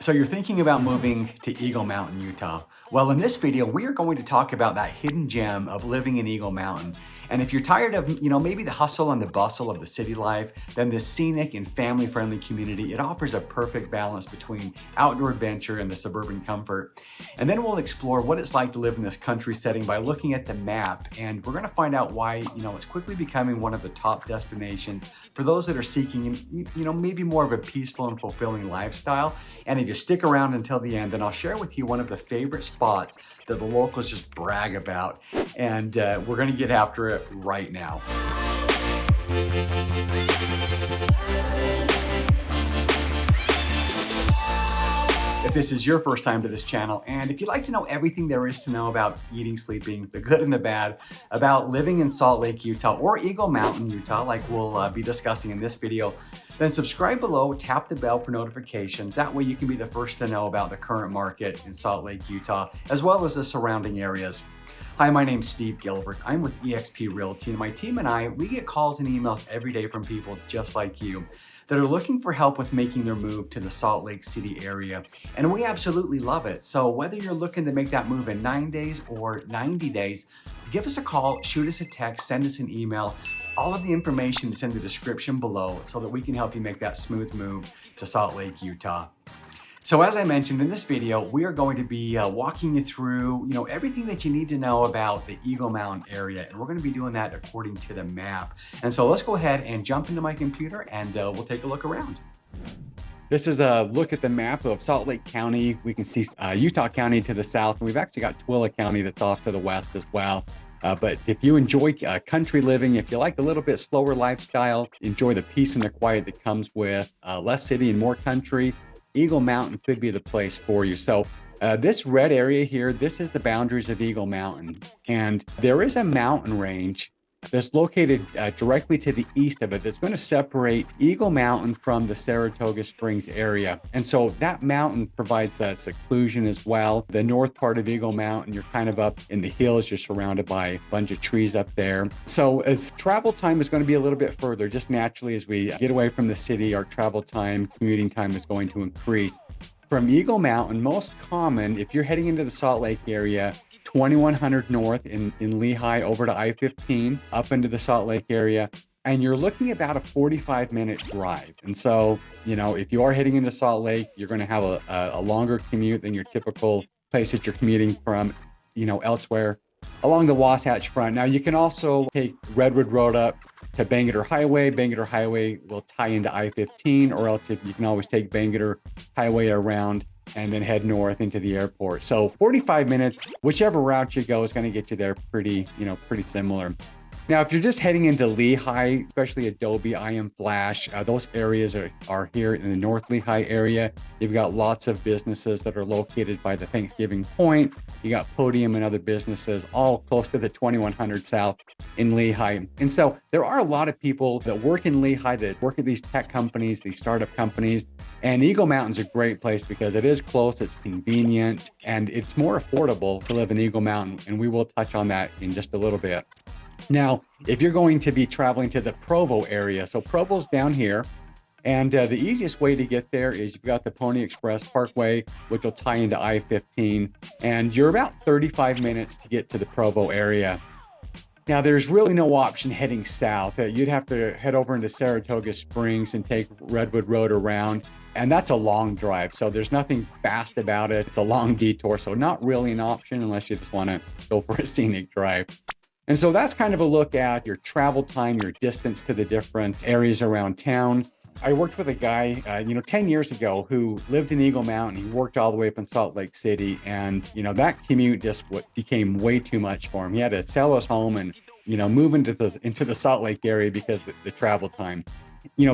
So you're thinking about moving to Eagle Mountain, Utah. Well, in this video, we are going to talk about that hidden gem of living in Eagle Mountain. And if you're tired of, maybe the hustle and the bustle of the city life, then this scenic and family-friendly community, it offers a perfect balance between outdoor adventure and the suburban comfort. And then we'll explore what it's like to live in this country setting by looking at the map. And we're going to find out why, it's quickly becoming one of the top destinations for those that are seeking, maybe more of a peaceful and fulfilling lifestyle. And if you stick around until the end, then I'll share with you one of the favorite spots that the locals just brag about. And we're going to get after it right now. If this is your first time to this channel, and if you'd like to know everything there is to know about eating, sleeping, the good and the bad, about living in Salt Lake, Utah, or Eagle Mountain, Utah, like we'll be discussing in this video, then subscribe below, tap the bell for notifications. That way you can be the first to know about the current market in Salt Lake, Utah, as well as the surrounding areas. Hi, my name's Steve Gilbert. I'm with eXp Realty, and my team and I, we get calls and emails every day from people just like you that are looking for help with making their move to the Salt Lake City area. And we absolutely love it. So whether you're looking to make that move in 9 days or 90 days, give us a call, shoot us a text, send us an email. All of the information is in the description below so that we can help you make that smooth move to Salt Lake, Utah. So as I mentioned in this video, we are going to be walking you through, everything that you need to know about the Eagle Mountain area. And we're going to be doing that according to the map. And so let's go ahead and jump into my computer and we'll take a look around. This is a look at the map of Salt Lake County. We can see Utah County to the south, and we've actually got Tooele County that's off to the west as well. But if you enjoy country living, if you like a little bit slower lifestyle, enjoy the peace and the quiet that comes with less city and more country, Eagle Mountain could be the place for you. So this red area here, this is the boundaries of Eagle Mountain. And there is a mountain range that's located directly to the east of it that's going to separate Eagle Mountain from the Saratoga Springs area. And so that mountain provides seclusion as well. The north part of Eagle Mountain, you're kind of up in the hills, you're surrounded by a bunch of trees up there. So as travel time is going to be a little bit further, just naturally as we get away from the city, our travel time, commuting time is going to increase. From Eagle Mountain, most common, if you're heading into the Salt Lake area, 2100 north in Lehi over to I-15 up into the Salt Lake area, and you're looking about a 45-minute drive. And so, if you are heading into Salt Lake, you're going to have a longer commute than your typical place that you're commuting from, elsewhere along the Wasatch Front. Now, you can also take Redwood Road up to Bangerter Highway. Bangerter Highway will tie into I-15, or else you can always take Bangerter Highway around and then head north into the airport. So 45 minutes, whichever route you go is going to get you there pretty similar. Now, if you're just heading into Lehi, especially Adobe, IM Flash, those areas are here in the North Lehi area. You've got lots of businesses that are located by the Thanksgiving Point. You got Podium and other businesses all close to the 2100 South in Lehi. And so there are a lot of people that work in Lehi, that work at these tech companies, these startup companies. And Eagle Mountain's a great place because it is close, it's convenient, and it's more affordable to live in Eagle Mountain. And we will touch on that in just a little bit. Now, if you're going to be traveling to the Provo area, so Provo's down here, and the easiest way to get there is you've got the Pony Express Parkway, which will tie into I-15, and you're about 35 minutes to get to the Provo area. Now, there's really no option heading south. You'd have to head over into Saratoga Springs and take Redwood Road around, and that's a long drive, so there's nothing fast about it. It's a long detour, so not really an option unless you just want to go for a scenic drive. And so that's kind of a look at your travel time, your distance to the different areas around town. I worked with a guy, 10 years ago who lived in Eagle Mountain. He worked all the way up in Salt Lake City. And, that commute just became way too much for him. He had to sell his home and, move into the Salt Lake area because of the travel time.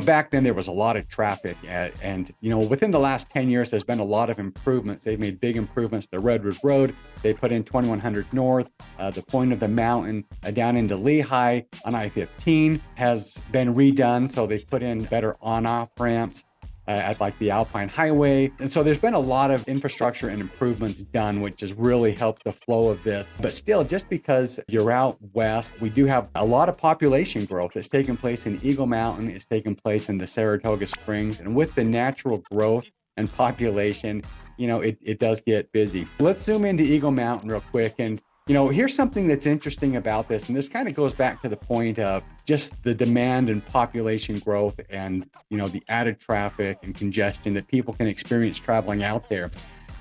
Back then there was a lot of traffic and within the last 10 years, there's been a lot of improvements. They've made big improvements to Redwood Road. They put in 2100 north, the point of the mountain down into Lehi on I-15 has been redone. So they've put in better on-off ramps at like the Alpine Highway. And so there's been a lot of infrastructure and improvements done, which has really helped the flow of this. But still, just because you're out west, we do have a lot of population growth that's taken place in Eagle Mountain. It's taken place in the Saratoga Springs. And with the natural growth and population, it does get busy. Let's zoom into Eagle Mountain real quick. And, here's something that's interesting about this. And this kind of goes back to the point of just the demand and population growth and, the added traffic and congestion that people can experience traveling out there.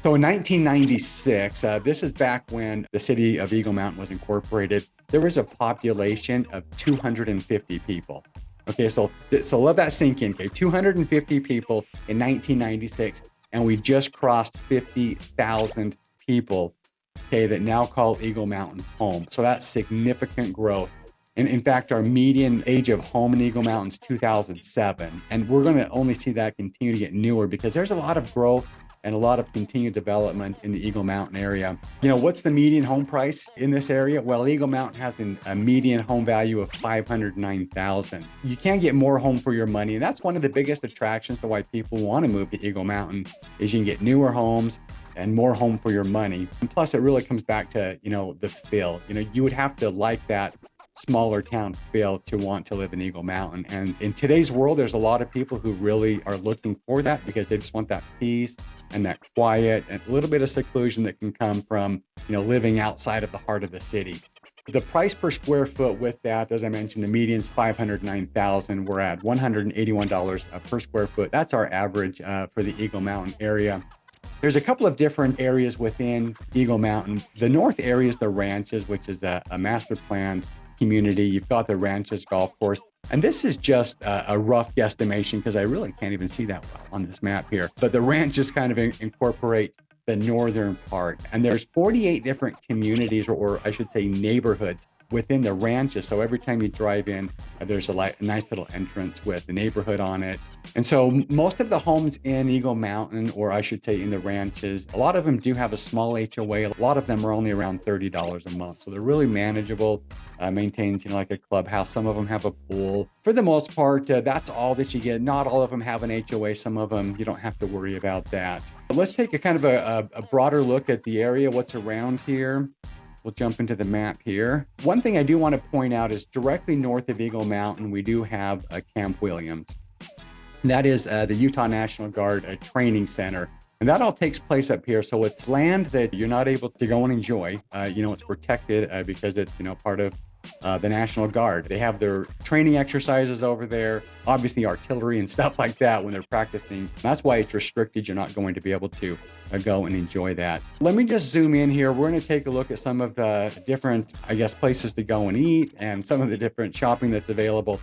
So in 1996, this is back when the city of Eagle Mountain was incorporated, there was a population of 250 people. Okay, so let that sink in, okay? 250 people in 1996, and we just crossed 50,000 people, okay, that now call Eagle Mountain home. So that's significant growth. And in fact, our median age of home in Eagle Mountain is 2007. And we're gonna only see that continue to get newer because there's a lot of growth and a lot of continued development in the Eagle Mountain area. What's the median home price in this area? Well, Eagle Mountain has a median home value of $509,000. You can't get more home for your money. And that's one of the biggest attractions to why people want to move to Eagle Mountain is you can get newer homes and more home for your money. And plus, it really comes back to, the feel. You would have to like that smaller town feel to want to live in Eagle Mountain. And in today's world, there's a lot of people who really are looking for that because they just want that peace and that quiet and a little bit of seclusion that can come from, living outside of the heart of the city. The price per square foot with that, as I mentioned, the median's $509,000. We're at $181 per square foot. That's our average for the Eagle Mountain area. There's a couple of different areas within Eagle Mountain. The north area is the ranches, which is a master planned community. You've got the Ranches Golf Course. And this is just a rough guesstimation because I really can't even see that well on this map here. But the ranches kind of incorporate the northern part. And there's 48 different communities, or I should say neighborhoods within the ranches. So every time you drive in, there's a nice little entrance with the neighborhood on it. And so most of the homes in Eagle Mountain, or I should say in the ranches, a lot of them do have a small HOA. A lot of them are only around $30 a month. So they're really manageable, maintained, like a clubhouse. Some of them have a pool. For the most part, that's all that you get. Not all of them have an HOA. Some of them, you don't have to worry about that. But let's take a kind of a broader look at the area, what's around here. We'll jump into the map here. One thing I do want to point out is directly north of Eagle Mountain, we do have Camp Williams. That is the Utah National Guard training center. And that all takes place up here. So it's land that you're not able to go and enjoy. It's protected because it's, part of the National Guard. They have their training exercises over there, obviously artillery and stuff like that when they're practicing. That's why it's restricted. You're not going to be able to go and enjoy that. Let me just zoom in here. We're going to take a look at some of the different, places to go and eat and some of the different shopping that's available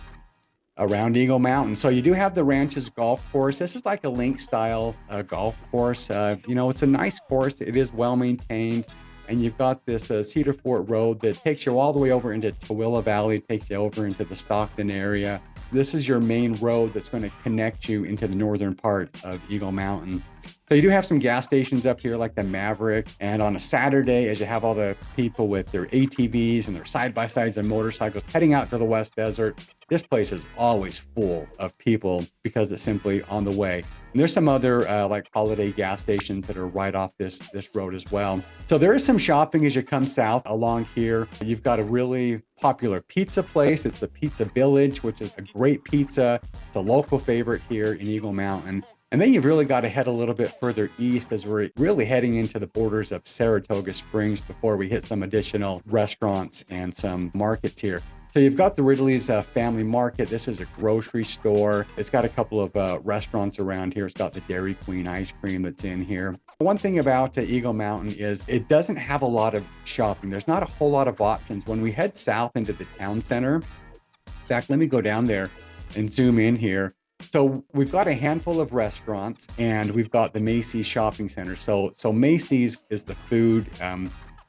around Eagle Mountain. So you do have the Ranches Golf Course. This is like a link style golf course. It's a nice course. It is well maintained. And you've got this Cedar Fort Road that takes you all the way over into Tooele Valley, takes you over into the Stockton area. This is your main road that's going to connect you into the northern part of Eagle Mountain. So you do have some gas stations up here like the Maverick. And on a Saturday, as you have all the people with their ATVs and their side-by-sides and motorcycles heading out to the West Desert, this place is always full of people because it's simply on the way. And there's some other like holiday gas stations that are right off this road as well. So there is some shopping as you come south along here. You've got a really popular pizza place. It's the Pizza Village, which is a great pizza. It's a local favorite here in Eagle Mountain. And then you've really got to head a little bit further east as we're really heading into the borders of Saratoga Springs before we hit some additional restaurants and some markets here. So you've got the Ridley's Family Market. This is a grocery store. It's got a couple of restaurants around here. It's got the Dairy Queen ice cream that's in here. One thing about Eagle Mountain is it doesn't have a lot of shopping. There's not a whole lot of options. When we head south into the town center, in fact, let me go down there and zoom in here. So we've got a handful of restaurants and we've got the Macy's shopping center. So Macy's is the food.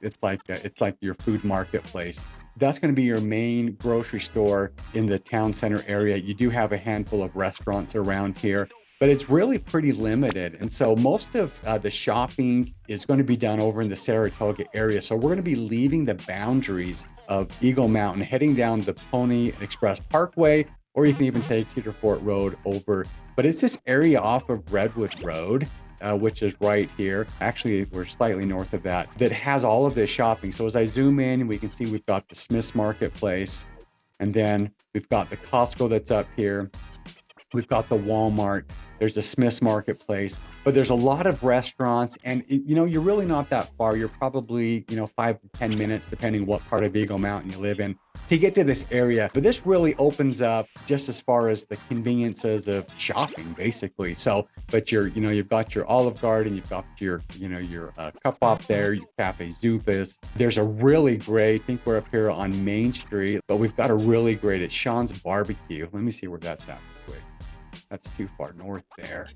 It's like your food marketplace. That's going to be your main grocery store in the town center area. You do have a handful of restaurants around here, but it's really pretty limited. And so most of the shopping is going to be done over in the Saratoga area. So we're going to be leaving the boundaries of Eagle Mountain, heading down the Pony Express Parkway, or you can even take Cedar Fort Road over. But it's this area off of Redwood Road, which is right here. Actually, we're slightly north of that has all of this shopping. So as I zoom in, we can see we've got the Smith's Marketplace, and then we've got the Costco that's up here. We've got the Walmart, there's a Smith's Marketplace, but there's a lot of restaurants, and you're really not that far. You're probably, 5 to 10 minutes, depending what part of Eagle Mountain you live in, to get to this area. But this really opens up just as far as the conveniences of shopping, basically. So, but you've got your Olive Garden, you've got your Cup Up there, your Cafe Zupas. There's a really great, I think we're up here on Main Street, but we've got a really great at Sean's Barbecue. Let me see where that's at quick. That's too far north there.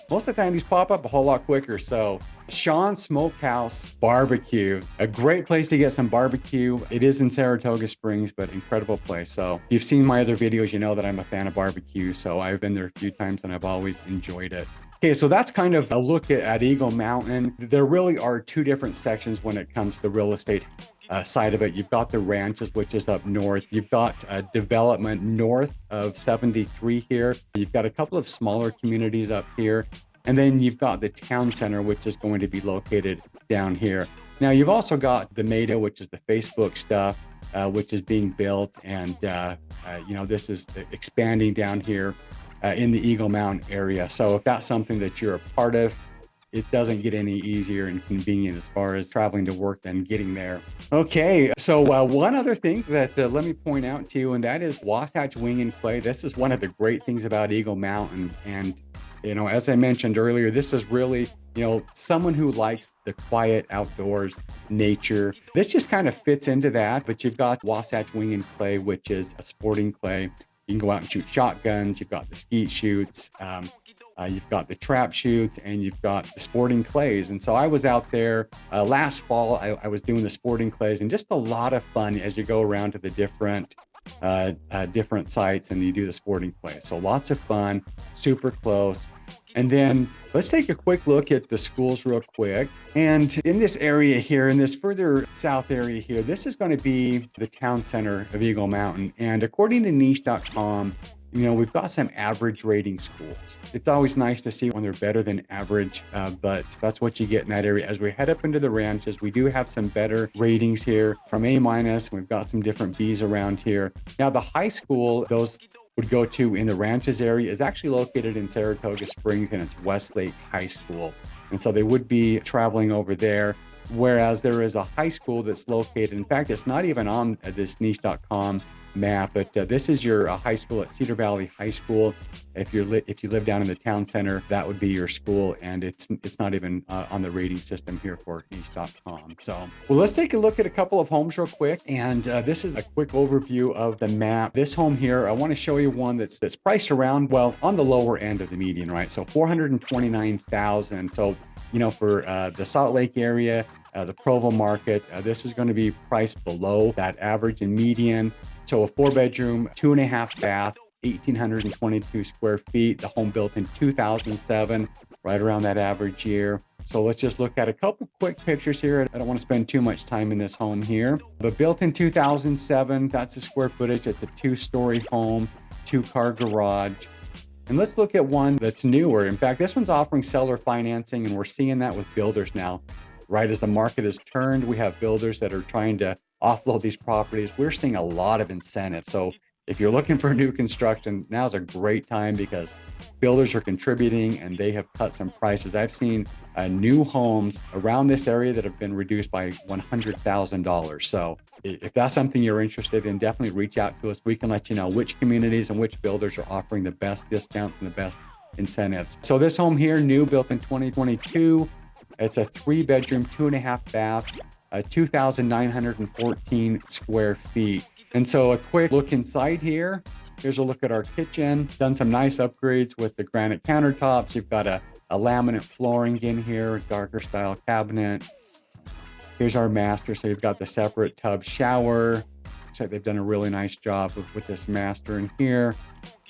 Most of the time these pop up a whole lot quicker. So Sean's Smokehouse Barbecue, a great place to get some barbecue. It is in Saratoga Springs, but incredible place. So if you've seen my other videos, you know that I'm a fan of barbecue. So I've been there a few times and I've always enjoyed it. Okay, so that's kind of a look at Eagle Mountain. There really are two different sections when it comes to the real estate side of it. You've got the ranches, which is up north. You've got development north of 73 here. You've got a couple of smaller communities up here. And then you've got the town center, which is going to be located down here. Now, you've also got the Meta, which is the Facebook stuff, which is being built. And, this is expanding down here in the Eagle Mountain area. So if that's something that you're a part of, it doesn't get any easier and convenient as far as traveling to work than getting there. Okay, so one other thing that let me point out to you, and that is Wasatch Wing and Clay. This is one of the great things about Eagle Mountain. And, as I mentioned earlier, this is really, someone who likes the quiet outdoors, nature. This just kind of fits into that. But you've got Wasatch Wing and Clay, which is a sporting clay. You can go out and shoot shotguns. You've got the skeet shoots. You've got the trap shoots, and you've got the sporting clays. And so I was out there last fall. I was doing the sporting clays, and just a lot of fun as you go around to the different sites and you do the sporting clays. So lots of fun, super close. And then let's take a quick look at the schools real quick. And in this area here, in this further south area here, this is going to be the town center of Eagle Mountain. And according to niche.com, we've got some average rating schools. It's always nice to see when they're better than average, but that's what you get in that area. As we head up into the ranches, we do have some better ratings here from A-. We've got some different Bs around here. Now, the high school, those would go to in the ranches area, is actually located in Saratoga Springs, and it's Westlake High School. And so they would be traveling over there. Whereas there is a high school that's located, in fact, it's not even on this niche.com map, but this is your high school at Cedar Valley High School. If you live down in the town center, that would be your school, and it's not even on the rating system here for niche.com. So, well, let's take a look at a couple of homes real quick, and this is a quick overview of the map. This home here, I want to show you one that's priced around, well, on the lower end of the median, right? So $429,000. So, for the Salt Lake area, the Provo market, this is going to be priced below that average and median. So a 4-bedroom, 2.5 bath, 1,822 square feet. The home built in 2007, right around that average year. So let's just look at a couple quick pictures here. I don't want to spend too much time in this home here, but built in 2007, that's the square footage. It's a 2-story home, 2-car garage. And let's look at one that's newer. In fact, this one's offering seller financing, and we're seeing that with builders now. Right as the market has turned, we have builders that are trying to offload these properties. We're seeing a lot of incentives. So if you're looking for new construction, now's a great time because builders are contributing and they have cut some prices. I've seen new homes around this area that have been reduced by $100,000. So if that's something you're interested in, definitely reach out to us. We can let you know which communities and which builders are offering the best discounts and the best incentives. So this home here, new, built in 2022. It's a 3-bedroom, 2.5 bath, 2,914 square feet. And so a quick look inside here. Here's a look at our kitchen. Done some nice upgrades with the granite countertops. You've got a laminate flooring in here, darker style cabinet. Here's our master. So you've got the separate tub shower. Looks like they've done a really nice job with this master in here.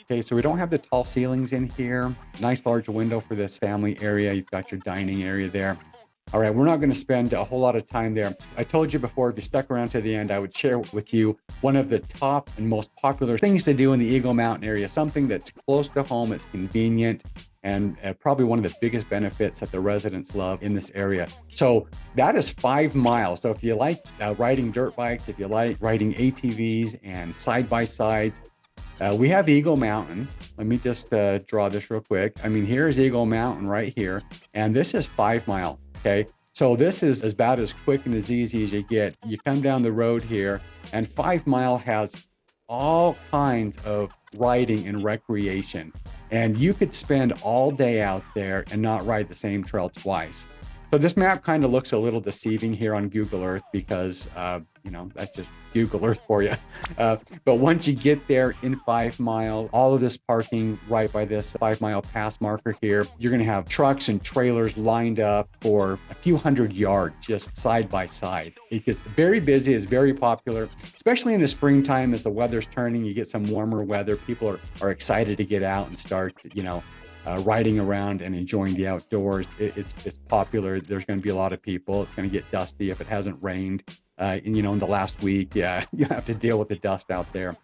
Okay, so we don't have the tall ceilings in here. Nice large window for this family area. You've got your dining area there. All right, we're not going to spend a whole lot of time there. I told you before, if you stuck around to the end, I would share with you one of the top and most popular things to do in the Eagle Mountain area, something that's close to home, it's convenient, and probably one of the biggest benefits that the residents love in this area. So that is 5 miles. So if you like riding dirt bikes, if you like riding ATVs and side-by-sides, We have Eagle Mountain. Let me just draw this real quick. I mean, here's Eagle Mountain right here, and this is 5 Mile. Okay. So this is about as quick and as easy as you get. You come down the road here, and 5 Mile has all kinds of riding and recreation. And you could spend all day out there and not ride the same trail twice. So this map kind of looks a little deceiving here on Google Earth because, that's just Google Earth for you. But once you get there in 5 Mile, all of this parking right by this 5 Mile pass marker here, you're going to have trucks and trailers lined up for a few hundred yards, just side by side. It gets very busy. It's very popular, especially in the springtime as the weather's turning. You get some warmer weather. People are excited to get out and start, riding around and enjoying the outdoors. It's popular. There's going to be a lot of people. It's going to get dusty if it hasn't rained. In the last week, yeah, you have to deal with the dust out there.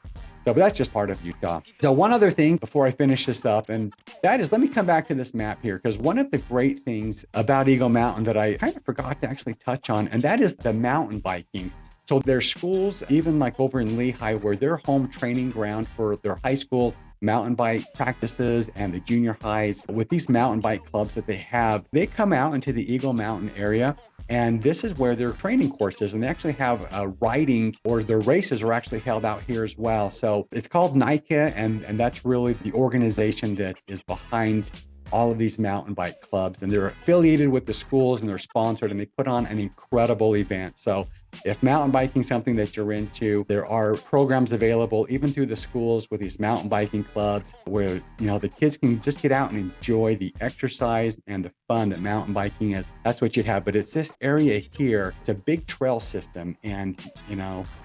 So, but that's just part of Utah. So one other thing before I finish this up, and that is, let me come back to this map here, because one of the great things about Eagle Mountain that I kind of forgot to actually touch on, and that is the mountain biking. So there's schools, even like over in Lehigh, where their home training ground for their high school mountain bike practices and the junior highs. With these mountain bike clubs that they have, they come out into the Eagle Mountain area, and this is where their training courses, and they actually have riding, or their races are actually held out here as well. So it's called NICA, and that's really the organization that is behind all of these mountain bike clubs, and they're affiliated with the schools and they're sponsored, and they put on an incredible event. So if mountain biking is something that you're into, there are programs available even through the schools with these mountain biking clubs where, the kids can just get out and enjoy the exercise and the fun that mountain biking is. That's what you have. But it's this area here. It's a big trail system, and,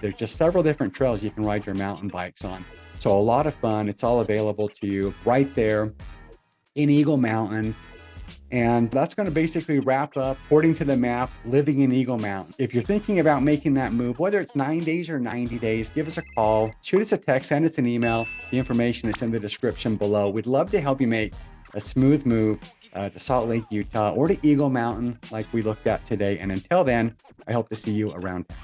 there's just several different trails you can ride your mountain bikes on. So a lot of fun. It's all available to you right there in Eagle Mountain. And that's going to basically wrap up, according to the map, living in Eagle Mountain. If you're thinking about making that move, whether it's 9 days or 90 days, give us a call, shoot us a text, send us an email. The information is in the description below. We'd love to help you make a smooth move to Salt Lake, Utah, or to Eagle Mountain like we looked at today. And until then, I hope to see you around town.